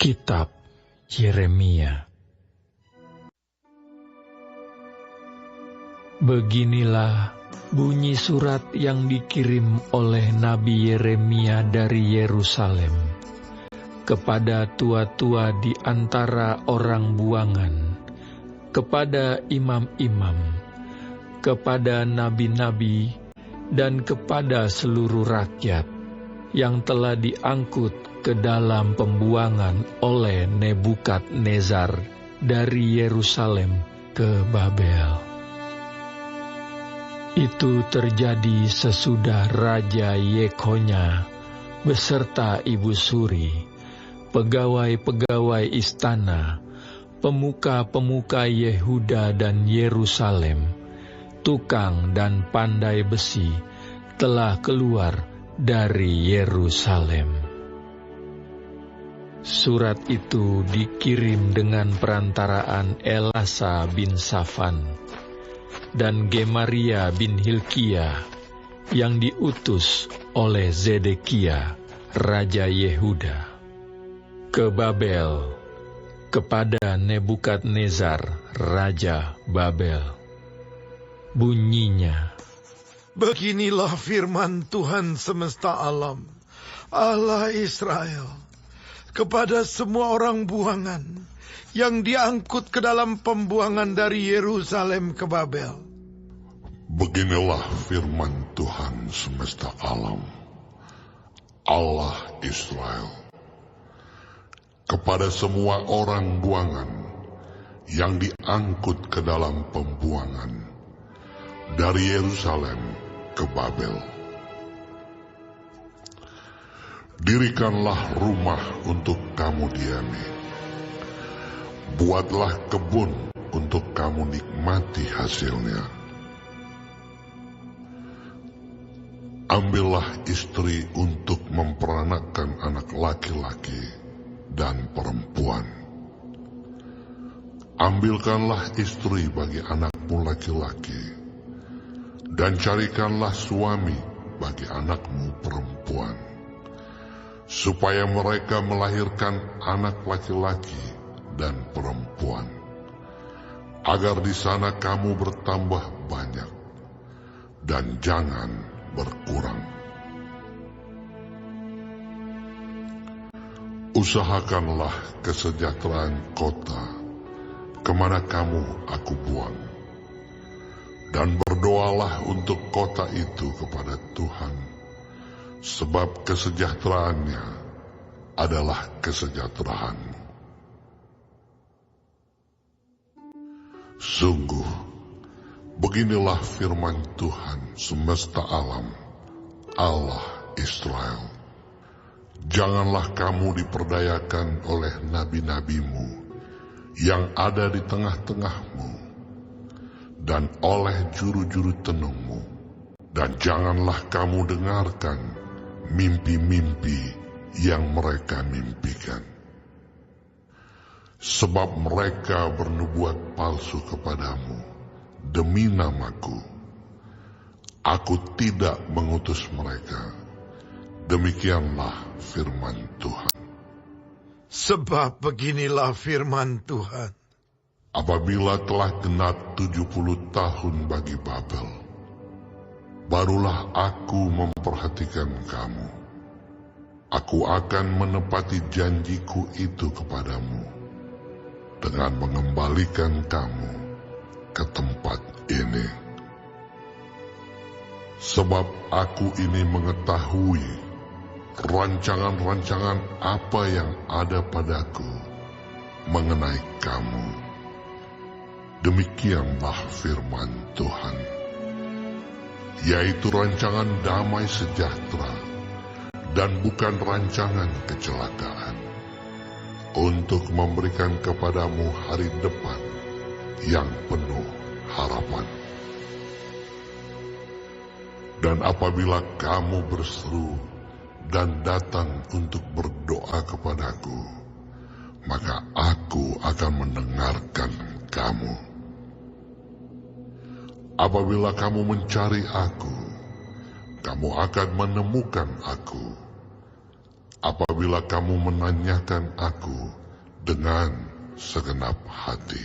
Kitab Yeremia. Beginilah bunyi surat yang dikirim oleh Nabi Yeremia dari Yerusalem kepada tua-tua di antara orang buangan, kepada imam-imam, kepada nabi-nabi, dan kepada seluruh rakyat yang telah diangkut ke dalam pembuangan oleh Nebukadnezar dari Yerusalem ke Babel. Itu terjadi sesudah Raja Yekhonya beserta ibu suri, pegawai-pegawai istana, pemuka-pemuka Yehuda dan Yerusalem, tukang dan pandai besi telah keluar dari Yerusalem. Surat itu dikirim dengan perantaraan Elasa bin Safan dan Gemaria bin Hilkiah yang diutus oleh Zedekia, Raja Yehuda, ke Babel, kepada Nebukadnezar, Raja Babel. Bunyinya, beginilah firman Tuhan semesta alam, Allah Israel, kepada semua orang buangan yang diangkut ke dalam pembuangan dari Yerusalem ke Babel. Beginilah firman Tuhan semesta alam, Allah Israel, kepada semua orang buangan yang diangkut ke dalam pembuangan dari Yerusalem ke Babel. Dirikanlah rumah untuk kamu diami, buatlah kebun untuk kamu nikmati hasilnya. Ambillah istri untuk memperanakkan anak laki-laki dan perempuan. Ambilkanlah istri bagi anakmu laki-laki, dan carikanlah suami bagi anakmu perempuan, supaya mereka melahirkan anak laki-laki dan perempuan, agar di sana kamu bertambah banyak, dan jangan berkurang. Usahakanlah kesejahteraan kota kemana kamu aku buang, dan berdoalah untuk kota itu kepada Tuhan, sebab kesejahteraannya adalah kesejahteraanmu. Sungguh, beginilah firman Tuhan semesta alam, Allah Israel. Janganlah kamu diperdayakan oleh nabi-nabimu yang ada di tengah-tengahmu, dan oleh juru-juru tenungmu, dan janganlah kamu dengarkan mimpi-mimpi yang mereka mimpikan. Sebab mereka bernubuat palsu kepadamu demi namaku. Aku tidak mengutus mereka. Demikianlah firman Tuhan. Sebab beginilah firman Tuhan. Apabila telah genap 70 tahun bagi Babel, barulah aku memperhatikan kamu. Aku akan menepati janjiku itu kepadamu dengan mengembalikan kamu ke tempat ini. Sebab aku ini mengetahui rancangan-rancangan apa yang ada padaku mengenai kamu. Demikianlah firman Tuhan, yaitu rancangan damai sejahtera dan bukan rancangan kecelakaan, untuk memberikan kepadamu hari depan yang penuh harapan. Dan apabila kamu berseru dan datang untuk berdoa kepadaku, maka aku akan mendengarkan kamu. Apabila kamu mencari aku, kamu akan menemukan aku. apabila kamu menanyakan aku dengan segenap hati.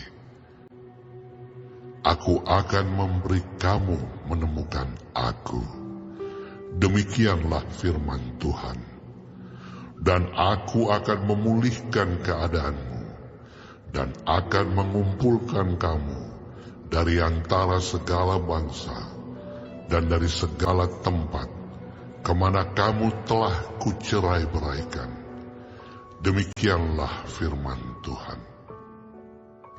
Aku akan memberi kamu menemukan aku. Demikianlah firman Tuhan. Dan aku akan memulihkan keadaanmu, dan akan mengumpulkan kamu dari antara segala bangsa, dan dari segala tempat, kemana kamu telah kucerai-beraikan. Demikianlah firman Tuhan.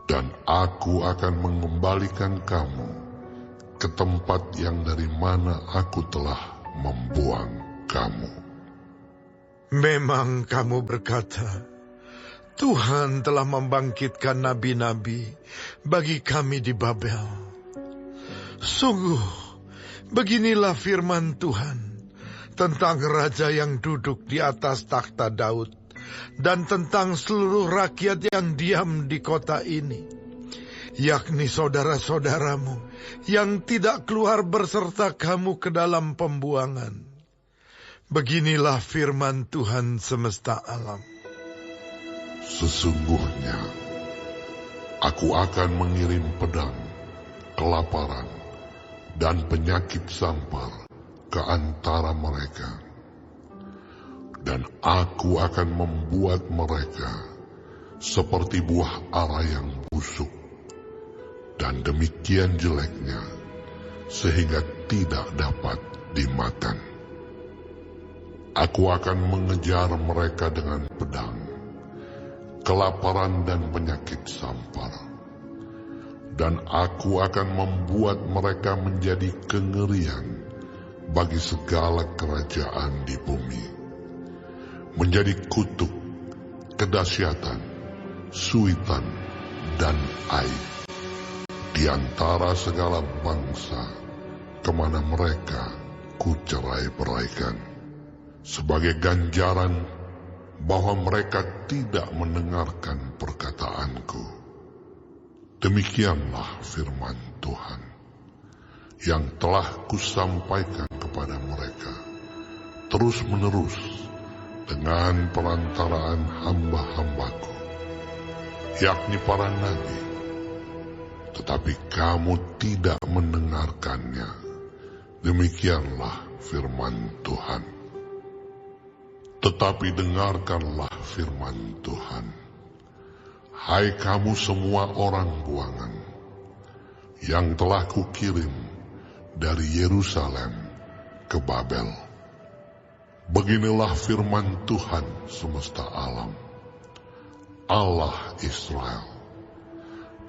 Dan aku akan mengembalikan kamu ke tempat yang dari mana aku telah membuang kamu. Memang kamu berkata, Tuhan telah membangkitkan nabi-nabi bagi kami di Babel. Sungguh, beginilah firman Tuhan tentang raja yang duduk di atas takhta Daud, dan tentang seluruh rakyat yang diam di kota ini, yakni saudara-saudaramu yang tidak keluar berserta kamu ke dalam pembuangan. Beginilah firman Tuhan semesta alam. Sesungguhnya, aku akan mengirim pedang, kelaparan, dan penyakit sampar ke antara mereka. Dan aku akan membuat mereka seperti buah ara yang busuk, dan demikian jeleknya, sehingga tidak dapat dimakan. Aku akan mengejar mereka dengan pedang, kelaparan dan penyakit sampar. Dan aku akan membuat mereka menjadi kengerian bagi segala kerajaan di bumi, menjadi kutuk, kedahsyatan, suitan, dan aib di antara segala bangsa kemana mereka kucerai-beraikan, sebagai ganjaran bahwa mereka tidak mendengarkan perkataanku. Demikianlah firman Tuhan yang telah kusampaikan kepada mereka terus-menerus dengan perantaraan hamba-hambaku, yakni para nabi, tetapi kamu tidak mendengarkannya. Demikianlah firman Tuhan. Tetapi dengarkanlah firman Tuhan, hai kamu semua orang buangan, yang telah kukirim dari Yerusalem ke Babel. Beginilah firman Tuhan semesta alam, Allah Israel,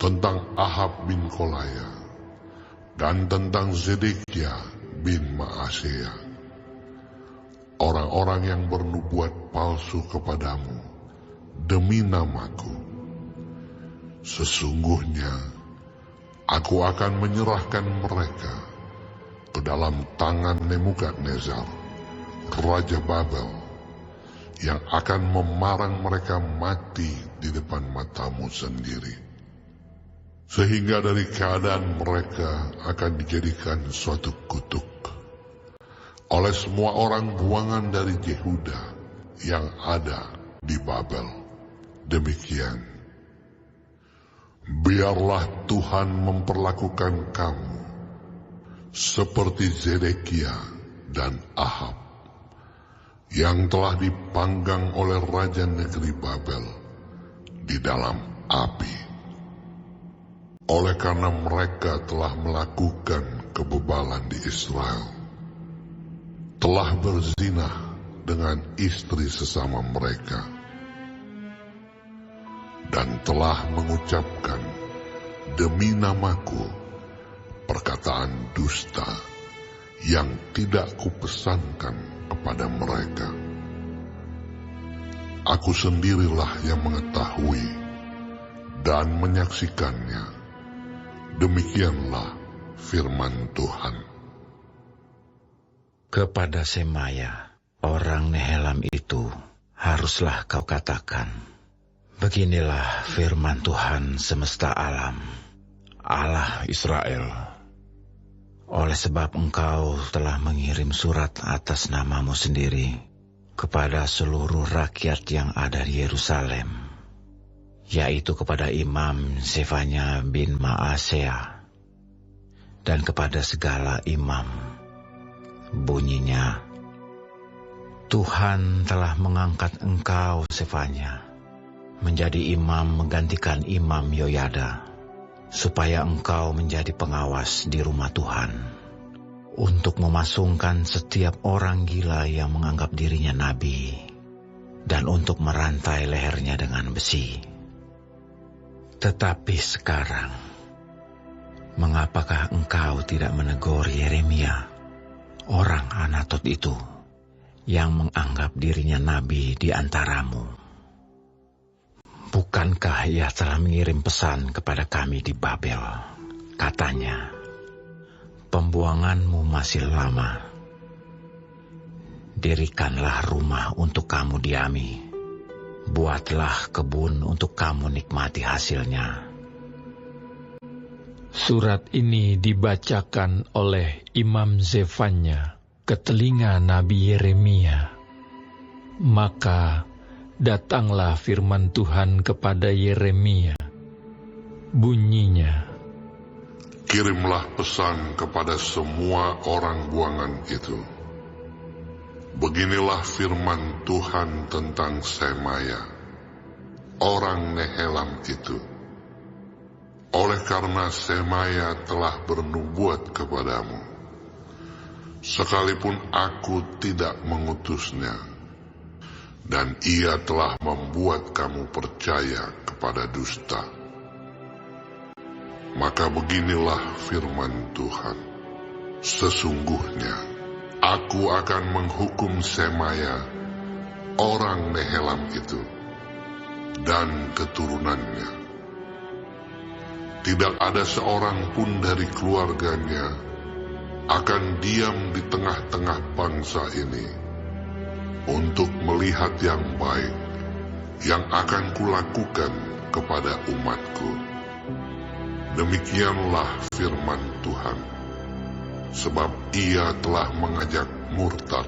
tentang Ahab bin Kolaya dan tentang Zedekia bin Maaseya, orang-orang yang bernubuat palsu kepadamu demi namaku. Sesungguhnya aku akan menyerahkan mereka ke dalam tangan Nebukadnezar, Raja Babel, yang akan memarang mereka mati di depan matamu sendiri. Sehingga dari keadaan mereka akan dijadikan suatu kutuk oleh semua orang buangan dari Yehuda yang ada di Babel. Demikian, biarlah Tuhan memperlakukan kamu seperti Zedekia dan Ahab, yang telah dipanggang oleh raja negeri Babel di dalam api. Oleh karena mereka telah melakukan kebebalan di Israel, telah berzinah dengan istri sesama mereka, dan telah mengucapkan demi namaku perkataan dusta yang tidak kupesankan kepada mereka. Aku sendirilah yang mengetahui dan menyaksikannya. Demikianlah firman Tuhan. Kepada Semaya, orang Nehelam itu, haruslah kau katakan, beginilah firman Tuhan semesta alam, Allah Israel. Oleh sebab engkau telah mengirim surat atas namamu sendiri, kepada seluruh rakyat yang ada di Yerusalem, yaitu kepada Imam Zefanya bin Maasea dan kepada segala imam. Bunyinya, Tuhan telah mengangkat engkau, Zefanya, menjadi imam menggantikan Imam Yoyada, supaya engkau menjadi pengawas di rumah Tuhan, untuk memasungkan setiap orang gila yang menganggap dirinya nabi, dan untuk merantai lehernya dengan besi. Tetapi sekarang, mengapakah engkau tidak menegur Yeremia, orang Anatot itu, yang menganggap dirinya nabi di antaramu? Bukankah ia telah mengirim pesan kepada kami di Babel? Katanya, pembuanganmu masih lama. Dirikanlah rumah untuk kamu diami. Buatlah kebun untuk kamu nikmati hasilnya. Surat ini dibacakan oleh Imam Zefanya ke telinga Nabi Yeremia. Maka datanglah firman Tuhan kepada Yeremia. Bunyinya, Kirimlah pesan kepada semua orang buangan itu. Beginilah firman Tuhan tentang Semaya, orang Nehelam itu. Oleh karena Semaya telah bernubuat kepadamu, sekalipun aku tidak mengutusnya, dan ia telah membuat kamu percaya kepada dusta. Maka beginilah firman Tuhan, sesungguhnya aku akan menghukum Semaya, orang Nehelam itu, dan keturunannya. Tidak ada seorang pun dari keluarganya akan diam di tengah-tengah bangsa ini untuk melihat yang baik yang akan kulakukan kepada umatku. Demikianlah firman Tuhan, sebab ia telah mengajak murtad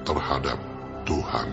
terhadap Tuhan.